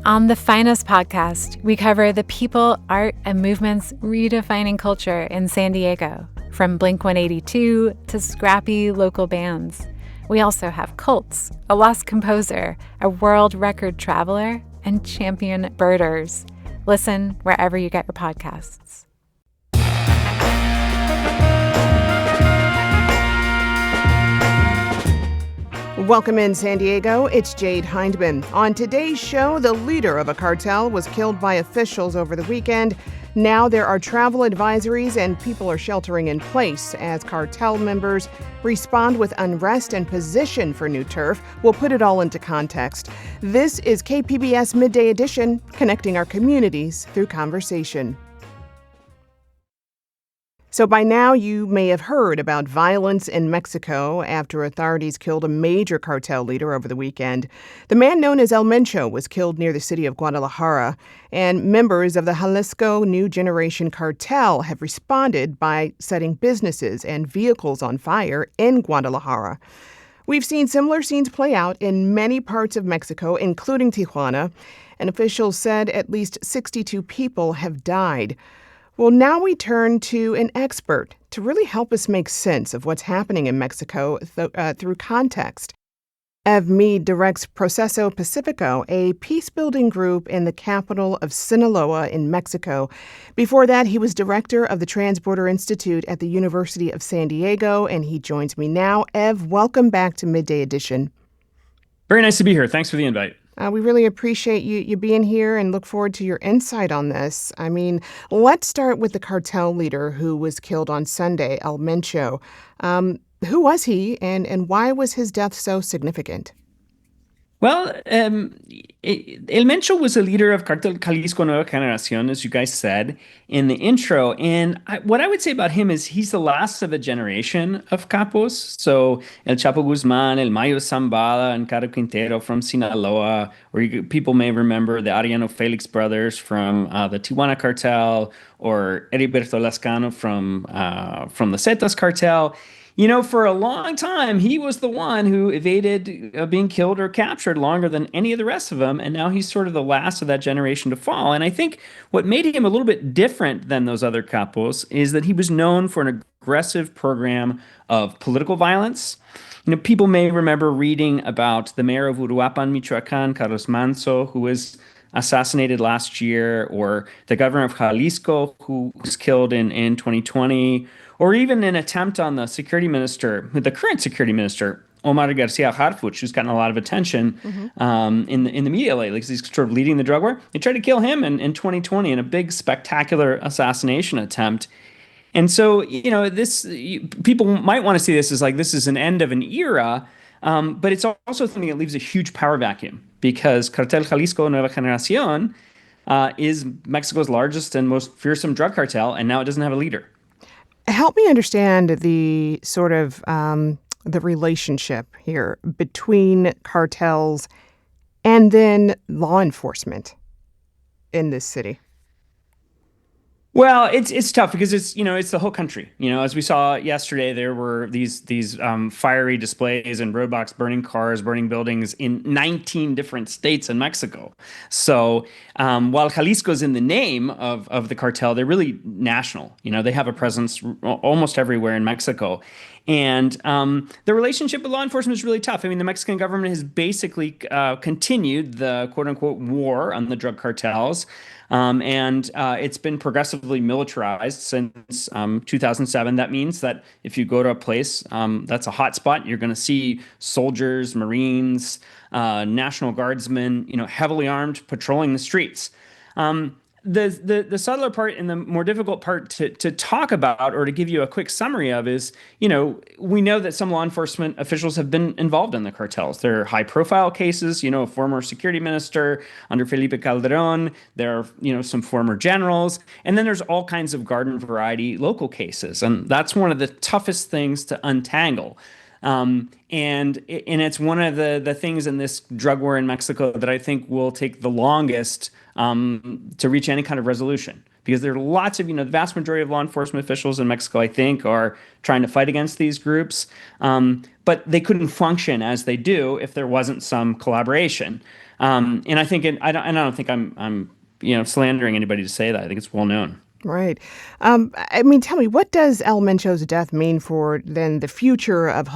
On the Finest podcast, we cover the people, art, and movements redefining culture in San Diego, from Blink-182 to scrappy local bands. We also have cults, a lost composer, a world record traveler, and champion birders. Listen wherever you get your podcasts. Welcome in, San Diego. It's Jade Hindman. On today's show, the leader of a cartel was killed by officials over the weekend. Now there are travel advisories and people are sheltering in place as cartel members respond with unrest and position for new turf. We'll put it all into context. This is KPBS Midday Edition, connecting our communities through conversation. So by now, you may have heard about violence in Mexico after authorities killed a major cartel leader over the weekend. The man known as El Mencho was killed near the city of Guadalajara, and members of the Jalisco New Generation cartel have responded by setting businesses and vehicles on fire in Guadalajara. We've seen similar scenes play out in many parts of Mexico, including Tijuana, and officials said at least 62 people have died. Well, now we turn to an expert to really help us make sense of what's happening in Mexico through context. Ev Mead directs Proceso Pacifico, a peace-building group in the capital of Sinaloa in Mexico. Before that, he was director of the Transborder Institute at the University of San Diego, and he joins me now. Ev, welcome back to Midday Edition. Very nice to be here. Thanks for the invite. We really appreciate you being here and look forward to your insight on this. I mean, let's start with the cartel leader who was killed on Sunday, El Mencho. Who was he and why was his death so significant? Well, El Mencho was a leader of Cartel Jalisco Nueva Generación, as you guys said in the intro. And what I would say about him is he's the last of a generation of capos. So El Chapo Guzman, El Mayo Zambada, and Caro Quintero from Sinaloa, or people may remember the Arellano Felix brothers from the Tijuana cartel, or Heriberto Lascano from the Zetas cartel. You know, for a long time, he was the one who evaded being killed or captured longer than any of the rest of them. And now he's sort of the last of that generation to fall. And I think what made him a little bit different than those other capos is that he was known for an aggressive program of political violence. You know, people may remember reading about the mayor of Uruapan, Michoacan, Carlos Manso, who was assassinated last year, or the governor of Jalisco, who was killed in 2020, or even an attempt on the current security minister, Omar Garcia Harfuch, who's gotten a lot of attention in the media lately because he's sort of leading the drug war. They tried to kill him in 2020 in a big, spectacular assassination attempt. And so, you know, people might want to see this as like this is an end of an era, but it's also something that leaves a huge power vacuum because Cartel Jalisco Nueva Generación is Mexico's largest and most fearsome drug cartel, and now it doesn't have a leader. Help me understand the sort of the relationship here between cartels and then law enforcement in this city. Well, it's tough because it's the whole country. You know, as we saw yesterday, there were these fiery displays and roadblocks, burning cars, burning buildings in 19 different states in Mexico. So while Jalisco's in the name of the cartel, they're really national. You know, they have a presence almost everywhere in Mexico. And the relationship with law enforcement is really tough. I mean, the Mexican government has basically continued the quote-unquote war on the drug cartels. And it's been progressively militarized since 2007. That means that if you go to a place that's a hot spot, you're going to see soldiers, Marines, National Guardsmen, heavily armed, patrolling the streets. The subtler part and the more difficult part to talk about or to give you a quick summary of is, we know that some law enforcement officials have been involved in the cartels. There are high profile cases, a former security minister under Felipe Calderón. There are, some former generals. And then there's all kinds of garden variety local cases. And that's one of the toughest things to untangle. And it's one of the things in this drug war in Mexico that I think will take the longest to reach any kind of resolution, because there are lots of, the vast majority of law enforcement officials in Mexico, I think, are trying to fight against these groups. But they couldn't function as they do if there wasn't some collaboration. And I don't think I'm slandering anybody to say that. I think it's well known. Right. Tell me, what does El Mencho's death mean for then the future of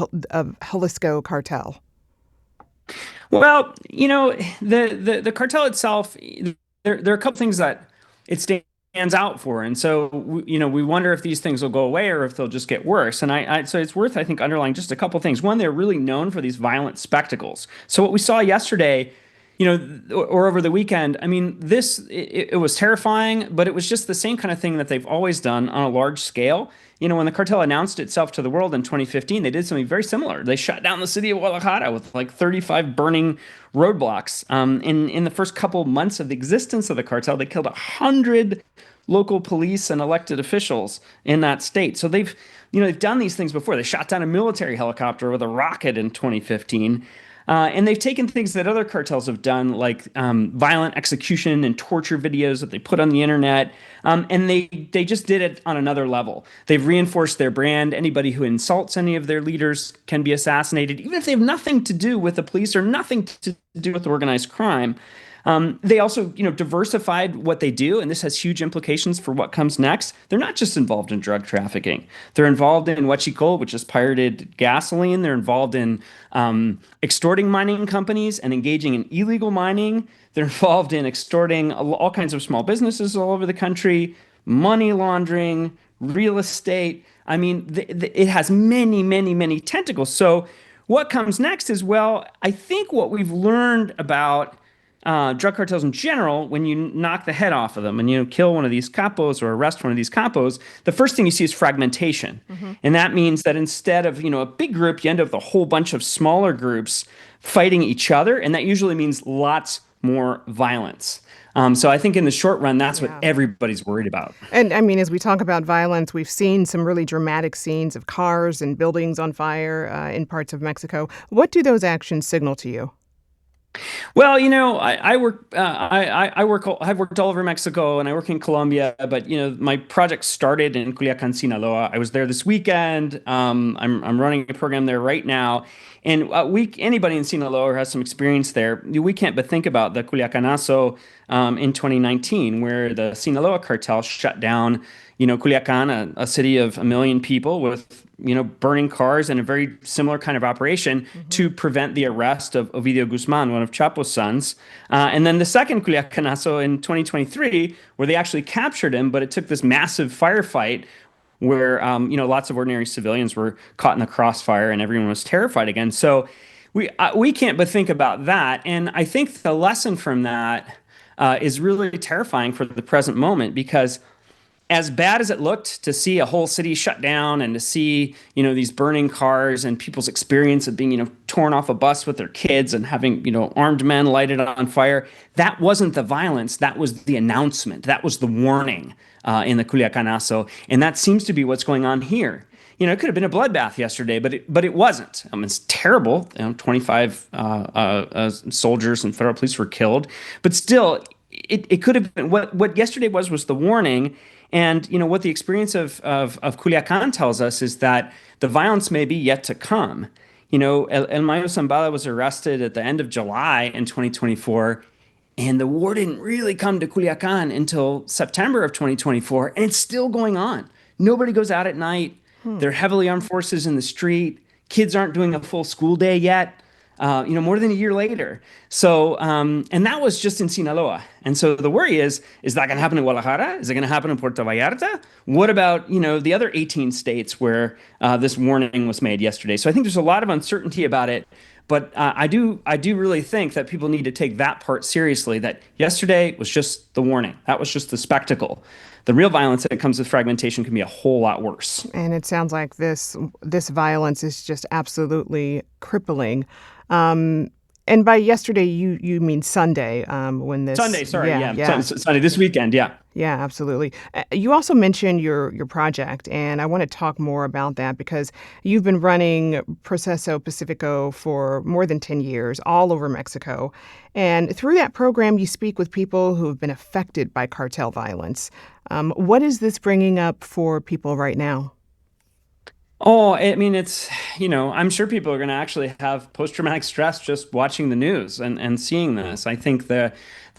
Jalisco cartel? Well, the cartel itself, there are a couple things that it stands out for, and so we wonder if these things will go away or if they'll just get worse. And so it's worth, I think, underlying just a couple things. One, they're really known for these violent spectacles. So what we saw yesterday, or over the weekend, I mean, it was terrifying, but it was just the same kind of thing that they've always done on a large scale. When the cartel announced itself to the world in 2015, they did something very similar. They shut down the city of Guadalajara with like 35 burning roadblocks. In the first couple months of the existence of the cartel, they killed 100 local police and elected officials in that state. So they've done these things before. They shot down a military helicopter with a rocket in 2015. And they've taken things that other cartels have done, like violent execution and torture videos that they put on the internet, and they just did it on another level. They've reinforced their brand. Anybody who insults any of their leaders can be assassinated, even if they have nothing to do with the police or nothing to do with organized crime. They also, diversified what they do, and this has huge implications for what comes next. They're not just involved in drug trafficking. They're involved in huachicol, which is pirated gasoline. They're involved in extorting mining companies and engaging in illegal mining. They're involved in extorting all kinds of small businesses all over the country, money laundering, real estate. I mean, it has many, many, many tentacles. So what comes next is, well, I think what we've learned about drug cartels in general, when you knock the head off of them and kill one of these capos or arrest one of these capos, the first thing you see is fragmentation. Mm-hmm. And that means that instead of a big group, you end up with a whole bunch of smaller groups fighting each other, and that usually means lots more violence. So I think in the short run, that's what everybody's worried about. And as we talk about violence, we've seen some really dramatic scenes of cars and buildings on fire in parts of Mexico. What do those actions signal to you? Well, I've worked all over Mexico and I work in Colombia, but my project started in Culiacan, Sinaloa. I was there this weekend. I'm running a program there right now, and anybody in Sinaloa who has some experience there, we can't but think about the Culiacanazo in 2019, where the Sinaloa cartel shut down Culiacan, a city of 1 million people, with burning cars and a very similar kind of operation to prevent the arrest of Ovidio Guzman, one of Chapo's sons. And then the second Culiacanazo in 2023, where they actually captured him, but it took this massive firefight where lots of ordinary civilians were caught in the crossfire and everyone was terrified again. So we can't but think about that. And I think the lesson from that is really terrifying for the present moment, because as bad as it looked to see a whole city shut down and to see, these burning cars and people's experience of being, torn off a bus with their kids and having, armed men light it on fire, that wasn't the violence. That was the announcement. That was the warning in the Culiacanazo. And that seems to be what's going on here. It could have been a bloodbath yesterday, but it wasn't. It's terrible. 25 soldiers and federal police were killed. But still, it could have been. What yesterday was the warning. And what the experience of Culiacan tells us is that the violence may be yet to come. El Mayo Zambada was arrested at the end of July in 2024, and the war didn't really come to Culiacan until September of 2024, and it's still going on. Nobody goes out at night. There are heavily armed forces in the street. Kids aren't doing a full school day yet. More than a year later. So, and that was just in Sinaloa. And so the worry is that going to happen in Guadalajara? Is it going to happen in Puerto Vallarta? What about, the other 18 states where this warning was made yesterday? So I think there's a lot of uncertainty about it. But I do really think that people need to take that part seriously, that yesterday was just the warning. That was just the spectacle. The real violence that comes with fragmentation can be a whole lot worse. And it sounds like this violence is just absolutely crippling. And by yesterday, you mean Sunday, when this... Sunday, sorry, yeah. Sunday, this weekend, yeah. Yeah, absolutely. You also mentioned your project, and I want to talk more about that because you've been running Proceso Pacifico for more than 10 years all over Mexico. And through that program, you speak with people who have been affected by cartel violence. What is this bringing up for people right now? Oh, I mean, I'm sure people are going to actually have post-traumatic stress just watching the news and seeing this. I think the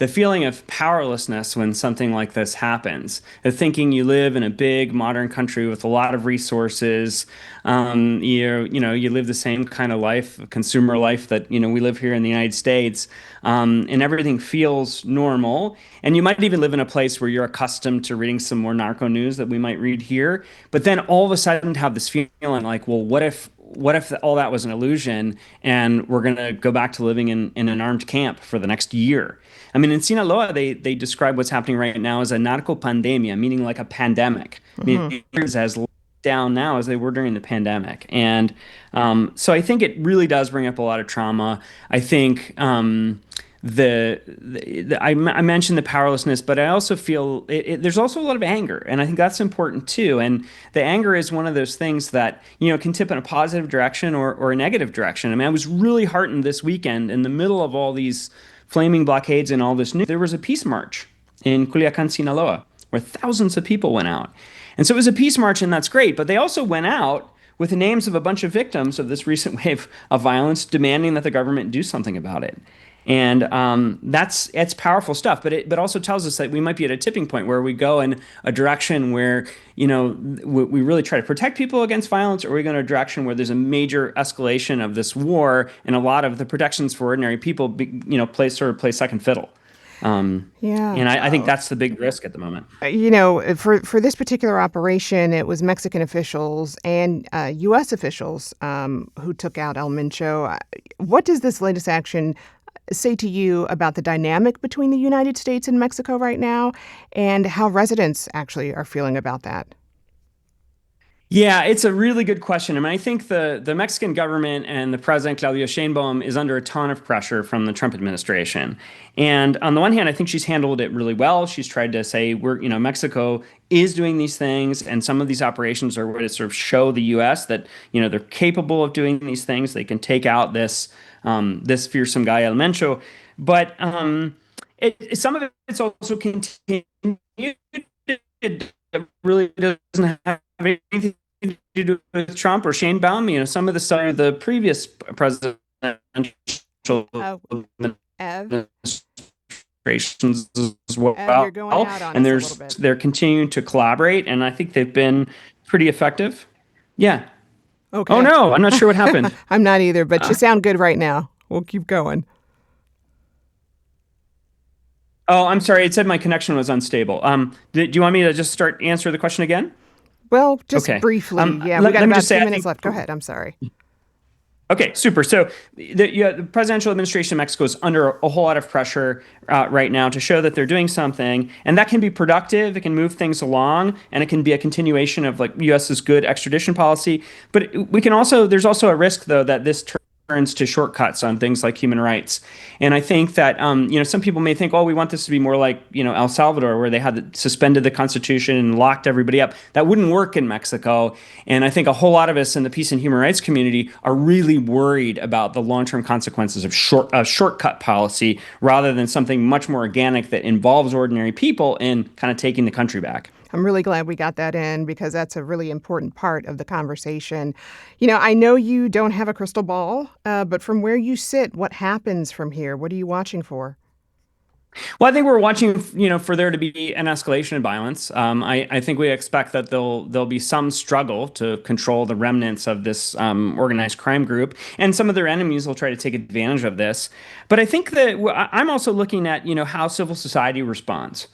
feeling of powerlessness when something like this happens, of thinking you live in a big modern country with a lot of resources, you live the same kind of life, consumer life that, we live here in the United States, and everything feels normal. And you might even live in a place where you're accustomed to reading some more narco news that we might read here. But then all of a sudden have this feeling like, well, what if all that was an illusion and we're going to go back to living in an armed camp for the next year? I mean, in Sinaloa, they describe what's happening right now as a narco pandemia, meaning like a pandemic. I Hmm. mean, it's as down now as they were during the pandemic. And so I think it really does bring up a lot of trauma. I think I mentioned the powerlessness, but I also feel there's also a lot of anger, and I think that's important too. And the anger is one of those things that can tip in a positive direction or a negative direction. I mean, I was really heartened this weekend in the middle of all these flaming blockades and all this news. There was a peace march in Culiacan, Sinaloa, where thousands of people went out, and so it was a peace march, and that's great. But they also went out with the names of a bunch of victims of this recent wave of violence, demanding that the government do something about it. And it's powerful stuff, but it also tells us that we might be at a tipping point where we go in a direction where we really try to protect people against violence, or we go in a direction where there's a major escalation of this war, and a lot of the protections for ordinary people, play second fiddle. Yeah. And I think that's the big risk at the moment. For this particular operation, it was Mexican officials and U.S. officials who took out El Mencho. What does this latest action say to you about the dynamic between the United States and Mexico right now, and how residents actually are feeling about that? Yeah, it's a really good question. I mean, I think the Mexican government and the president, Claudia Sheinbaum, is under a ton of pressure from the Trump administration. And on the one hand, I think she's handled it really well. She's tried to say Mexico is doing these things, and some of these operations are way to sort of show the U.S. that, they're capable of doing these things. They can take out this fearsome guy, El Mencho. But some of it's also continued. It really doesn't have anything to do with Trump or Sheinbaum. Some of the stuff of the previous presidential Oh, Ev, administrations as Ev, you're well, going out on and us a little bit. they're continuing to collaborate, and I think they've been pretty effective. Yeah. Oh Okay. no, I'm not sure what happened. I'm not either, but you sound good right now. We'll keep going. Oh, I'm sorry. It said my connection was unstable. Do you want me to just start answer the question again? Well, just Okay. briefly. Yeah, we Let, got let me about just say, 2 minutes left. Go ahead. I'm sorry. Okay, super. So the presidential administration of Mexico is under a whole lot of pressure right now to show that they're doing something, and that can be productive. It can move things along, and it can be a continuation of like U.S.'s good extradition policy. But there's also a risk though that this turns to shortcuts on things like human rights. And I think that some people may think, oh, we want this to be more like El Salvador, where they had suspended the constitution and locked everybody up. That wouldn't work in Mexico. And I think a whole lot of us in the peace and human rights community are really worried about the long-term consequences of shortcut policy rather than something much more organic that involves ordinary people in kind of taking the country back. I'm really glad we got that in because that's a really important part of the conversation. I know you don't have a crystal ball, but from where you sit, what happens from here? What are you watching for? Well, I think we're watching, for there to be an escalation of violence. I think we expect that there'll be some struggle to control the remnants of this organized crime group, and some of their enemies will try to take advantage of this. But I think that I'm also looking at, how civil society responds.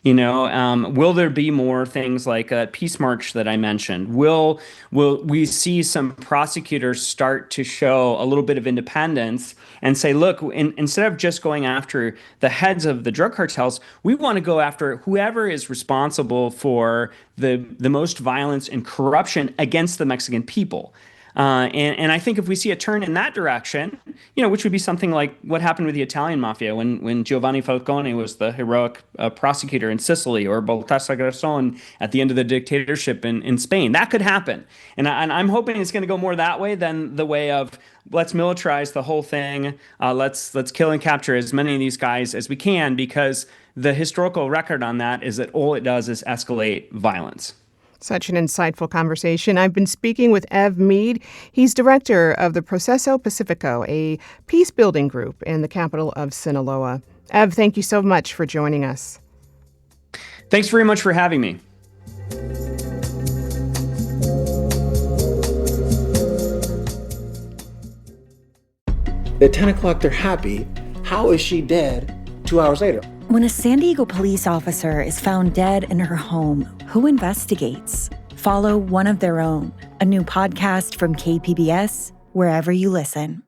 Will there be more things like a peace march that I mentioned? Will we see some prosecutors start to show a little bit of independence and say, look, instead of just going after the heads of the drug cartels, we want to go after whoever is responsible for the most violence and corruption against the Mexican people. And I think if we see a turn in that direction, which would be something like what happened with the Italian mafia when Giovanni Falcone was the heroic prosecutor in Sicily, or Baltasar Garzón at the end of the dictatorship in Spain, that could happen. And I'm hoping it's going to go more that way than the way of let's militarize the whole thing. Let's kill and capture as many of these guys as we can, because the historical record on that is that all it does is escalate violence. Such an insightful conversation. I've been speaking with Ev Mead. He's director of the Proceso Pacifico, a peace-building group in the capital of Sinaloa. Ev, thank you so much for joining us. Thanks very much for having me. At 10 o'clock, they're happy. How is she dead 2 hours later? When a San Diego police officer is found dead in her home, who investigates? Follow One of Their Own, a new podcast from KPBS, wherever you listen.